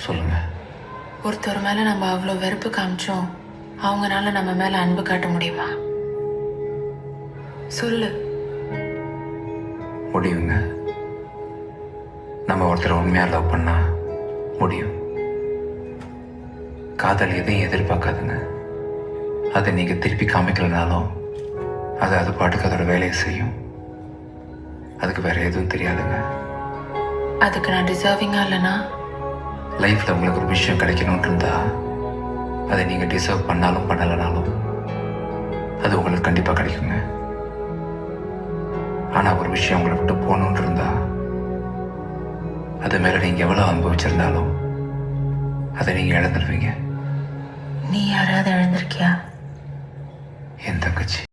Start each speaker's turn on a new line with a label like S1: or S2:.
S1: சொல்லுங்க.
S2: ஒருத்தர் மேலே நம்ம அவ்வளோ வெறுப்பு காமிச்சோம், அவங்கனால நம்ம மேலே அன்பு காட்ட முடியுமா? சொல்லு.
S1: முடியுங்க. நம்ம ஒருத்தரை உண்மையாக லவ் பண்ணா முடியும். காதல் எதையும் எதிர்பார்க்காதுங்க. அதை நீங்கள் திருப்பி காமிக்கலனாலும் அது பாட்டுக்கு அதோட வேலையை செய்யும். அதுக்கு வேற எதுவும் தெரியாதுங்க.
S2: அதுக்கு நான் டிசர்விங்காக இல்லைனா?
S1: லைஃப்பில் உங்களுக்கு ஒரு விஷயம் கிடைக்கணும்னு இருந்தா அதை நீங்கள் டிசர்வ் பண்ணாலும் பண்ணலைனாலும் அது உங்களுக்கு கண்டிப்பாக கிடைக்குங்க. ஆனால் ஒரு விஷயம் உங்களை விட்டு போகணுன்னு இருந்தா அது மேலே நீங்கள் எவ்வளோ அனுபவிச்சிருந்தாலும் அதை நீங்கள் இழந்துருவீங்க.
S2: நீ யாராவது இழந்திருக்கியா?
S1: என் தங்கச்சி.